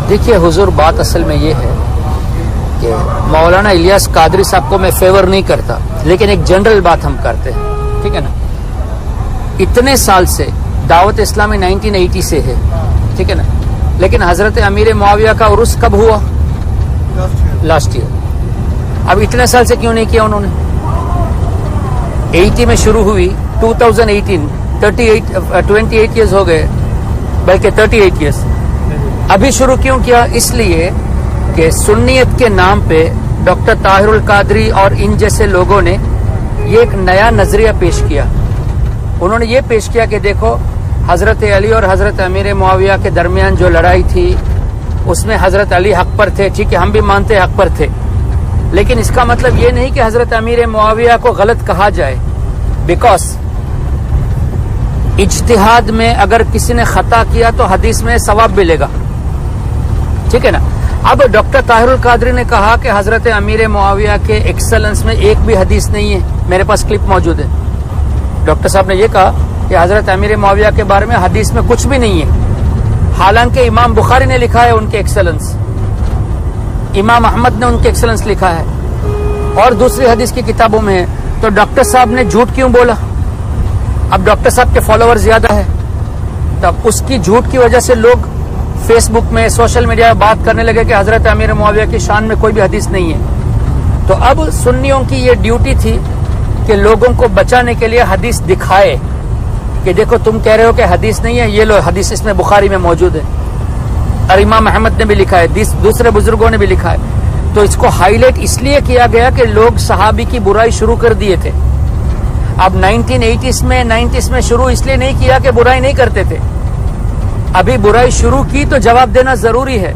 دیکھیے حضور، بات اصل میں یہ ہے کہ مولانا الیاس قادری صاحب کو میں فیور نہیں کرتا، لیکن ایک جنرل بات ہم کرتے ہیں، ٹھیک ہے نا؟ اتنے سال سے دعوت اسلامی 1980 سے ہے، ٹھیک ہے نا؟ لیکن حضرت امیر معاویہ کا عرس کب ہوا؟ Last year. اب اتنے سال سے کیوں نہیں کیا انہوں نے؟ 80 میں شروع ہوئی، 2018 28 ایئرز ہو گئے، بلکہ 38 ایئرز۔ ابھی شروع کیوں کیا؟ اس لیے کہ سنیت کے نام پہ ڈاکٹر طاہر القادری اور ان جیسے لوگوں نے یہ ایک نیا نظریہ پیش کیا۔ انہوں نے یہ پیش کیا کہ دیکھو، حضرت علی اور حضرت امیر معاویہ کے درمیان جو لڑائی تھی اس میں حضرت علی حق پر تھے، ٹھیک ہے، ہم بھی مانتے حق پر تھے، لیکن اس کا مطلب یہ نہیں کہ حضرت امیر معاویہ کو غلط کہا جائے، بیکاز اجتہاد میں اگر کسی نے خطا کیا تو حدیث میں ثواب ملے گا، ٹھیک ہے نا؟ اب ڈاکٹر طاہر القادری نے کہا کہ حضرت امیر معاویہ کے ایکسلنس میں ایک بھی حدیث نہیں ہے، میرے پاس کلپ موجود ہے۔ ڈاکٹر صاحب نے یہ کہا کہ حضرت امیر معاویہ کے بارے میں حدیث میں کچھ بھی نہیں ہے، حالانکہ امام بخاری نے لکھا ہے ان کے ایکسلنس، امام احمد نے ان کے ایکسلنس لکھا ہے، اور دوسری حدیث کی کتابوں میں ہے۔ تو ڈاکٹر صاحب نے جھوٹ کیوں بولا؟ اب ڈاکٹر صاحب کے فالوور زیادہ ہے، تب اس کی جھوٹ کی وجہ سے لوگ فیس بک میں، سوشل میڈیا میں بات کرنے لگے کہ حضرت امیر معاویہ کی شان میں کوئی بھی حدیث نہیں ہے۔ تو اب سنیوں کی یہ ڈیوٹی تھی کہ لوگوں کو بچانے کے لیے حدیث دکھائے کہ دیکھو تم کہہ رہے ہو کہ حدیث نہیں ہے، یہ لو حدیث اس میں بخاری میں موجود ہے، اور امام احمد نے بھی لکھا ہے، دوسرے بزرگوں نے بھی لکھا ہے۔ تو اس کو ہائی لائٹ اس لیے کیا گیا کہ لوگ صحابی کی برائی شروع کر دیے تھے۔ اب 90s میں شروع اس لیے نہیں کیا کہ برائی نہیں کرتے تھے، ابھی برائی شروع کی تو جواب دینا ضروری ہے۔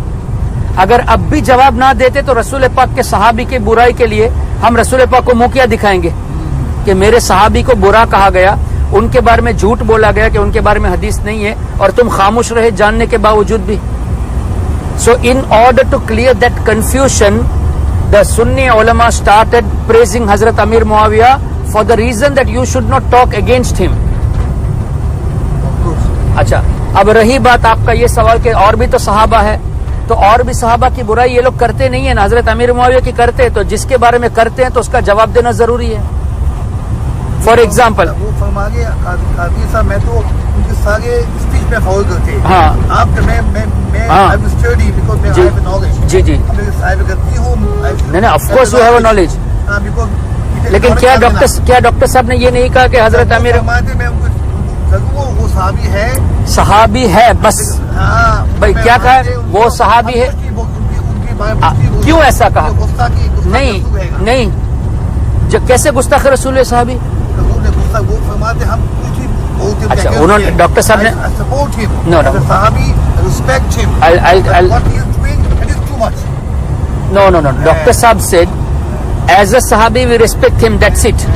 اگر اب بھی جواب نہ دیتے تو رسول پاک کے صحابی کی برائی کے لیے ہم رسول پاک کو منہ کیا دکھائیں گے کہ میرے صحابی کو برا کہا گیا، ان کے بارے میں جھوٹ بولا گیا کہ ان کے بارے میں حدیث نہیں ہے، اور تم خاموش رہے جاننے کے باوجود بھی۔ So in order to clear that confusion, the Sunni ulama started praising Hazrat Amir Muawiyah for the reason that you should not talk against him. اچھا، اب رہی بات آپ کا یہ سوال کہ اور بھی تو صحابہ ہے، تو اور بھی صحابہ کی برائی یہ لوگ کرتے نہیں ہیں نا، حضرت امیر معاویہ کی کرتے، تو جس کے بارے میں کرتے ہیں تو اس کا جواب دینا ضروری ہے۔ فار ایگزامپل وہ فرماگے قاضی صاحب، میں تو ان کے سارے اسپیچ میں فالو کرتے، ہاں آپ میں اسٹڈی بیکاز میں ہیو نالج، جی جی کرتی ہوں، نہیں of course you have a knowledge, لیکن کیا ڈاکٹر صاحب نے یہ نہیں کہا کہ حضرت امیر میں ان کو وہ صحابی ہے، صحابی ہے بس؟ بھائی کیا کہا ہے وہ صحابی ہے؟ کیوں ایسا کہا؟ نہیں جو کیسے گستاخ رسول ہے صحابی؟ اچھا انہوں نے ڈاکٹر صاحب نے نو ڈاکٹر صاحب said as a sahabi we respect him, that's it,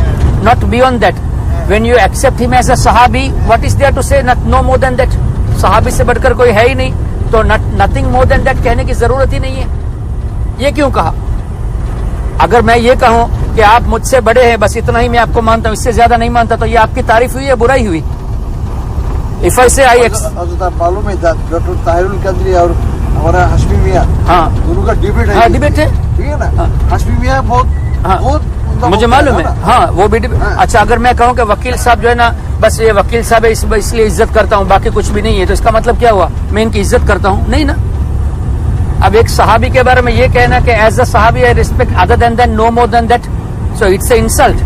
not beyond that. When you accept him as a sahabi, what is there to say? No more than that. صحابی سے بڑھ کر کوئی ہے ہی نہیں، تو nothing more than that کہنے کی ضرورت ہی نہیں ہے۔ یہ کیوں کہا؟ اگر میں یہ کہوں کہ آپ مجھ سے بڑے ہیں، بس اتنا ہی میں آپ کو مانتا ہوں، اس سے زیادہ نہیں مانتا، تو یہ آپ کی تعریف ہوئی یا برائی ہوئی؟ If I say معلوم ہے ڈاکٹر طاہر القادری اور ہمارا ہاشمی میاں، ہاں دونوں کا ڈیبیٹ ہے، ڈیبیٹ ہے، ٹھیک ہے نا؟ ہاشمی میاں بہت مجھے معلوم ہے، ہاں وہ بھی اچھا اگر میں کہوں کہ وکیل صاحب جو ہے نا، بس یہ وکیل صاحب ہے اس لیے عزت کرتا ہوں، باقی کچھ بھی نہیں ہے، تو اس کا مطلب کیا ہوا؟ میں ان کی عزت کرتا ہوں؟ نہیں نا۔ اب ایک صحابی کے بارے میں یہ کہنا کہ ایز اے صحابی I respect other than that, no more than that, so it's an insult.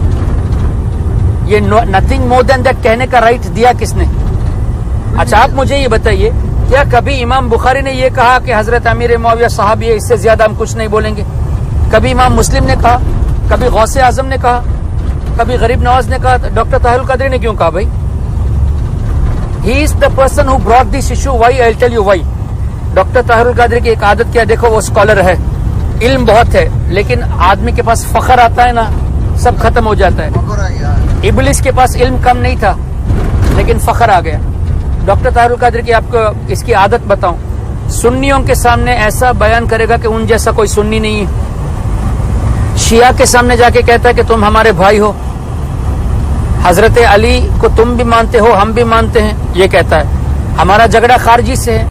یہ نتھنگ مور دین دیٹ کہنے کا رائٹ دیا کس نے؟ اچھا آپ مجھے یہ بتائیے، کیا کبھی امام بخاری نے یہ کہا کہ حضرت امیر معاویہ صحابی ہے، اس سے زیادہ ہم کچھ نہیں بولیں گے؟ کبھی امام مسلم نے کہا؟ کبھی غوث اعظم نے کہا؟ کبھی غریب نواز نے کہا؟ ڈاکٹر طاہر القادری نے کیوں کہا بھائی؟ He is the person who brought this issue, why I tell you why. Doctor Tahir al-Qadri کی ایک عادت کیا، دیکھو وہ اسکالر ہے، علم بہت ہے، لیکن آدمی کے پاس فخر آتا ہے نا سب ختم ہو جاتا ہے۔ ابلیس کے پاس علم کم نہیں تھا لیکن فخر آ گیا۔ ڈاکٹر طاہر القادری کی آپ کو اس کی عادت بتاؤں، سنیوں کے سامنے ایسا بیان کرے گا کہ ان جیسا کوئی سنی نہیں ہے۔ شیعہ کے سامنے جا کے کہتا ہے کہ تم ہمارے بھائی ہو، حضرت علی کو تم بھی مانتے ہو، ہم بھی مانتے ہیں، یہ کہتا ہے۔ ہمارا جھگڑا خارجی سے ہے۔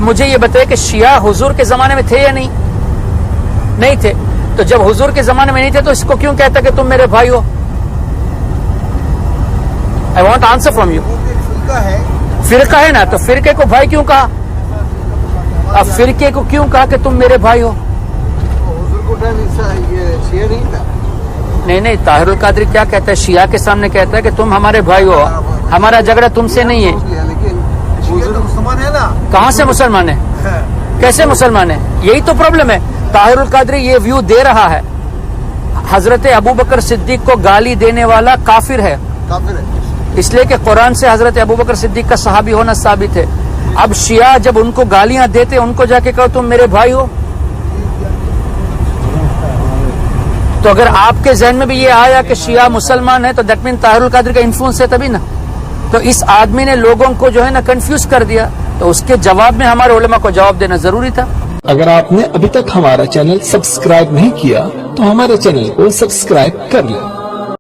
مجھے یہ بتائے کہ شیعہ حضور کے زمانے میں تھے یا نہیں؟ نہیں تھے. تو جب حضور کے زمانے میں نہیں تھے تو اس کو کیوں کہتا کہ تم میرے بھائی ہو؟ I want answer from you. وہ ایک فرقہ ہے. فرقہ ہے نا, تو فرقے کو بھائی کیوں کہا؟ اب فرقے کو کیوں کہا کہ تم میرے بھائی ہو؟ حضور کو ٹائم یہ شیعہ نہیں تھا. نہیں, طاہر القادری کیا کہتا ہے؟ شیعہ کے سامنے کہتا ہے کہ تم ہمارے بھائی ہو, ہمارا جھگڑا تم سے نہیں ہے. لیکن شیعہ تو مسلمان ہے نا. کہاں سے مسلمان ہے؟ کیسے مسلمان ہے؟ یہی تو پرابلم ہے. طاہر القادری یہ ویو دے رہا ہے حضرت ابوبکر صدیق کو گالی دینے والا کافر ہے, کافر ہے. اس لیے کہ قرآن سے حضرت ابوبکر صدیق کا صحابی ہونا ثابت ہے. اب شیعہ جب ان کو گالیاں دیتے ان کو جا کے کہو تم میرے بھائی ہو, تو اگر آپ کے ذہن میں بھی یہ آیا کہ شیعہ مسلمان ہے تو دیٹ مین طاہر القادری کا انفلوئنس ہے تبھی نا. تو اس آدمی نے لوگوں کو جو ہے نا کنفیوز کر دیا, تو اس کے جواب میں ہمارے علماء کو جواب دینا ضروری تھا. اگر آپ نے ابھی تک ہمارا چینل سبسکرائب نہیں کیا تو ہمارے چینل کو سبسکرائب کر لیں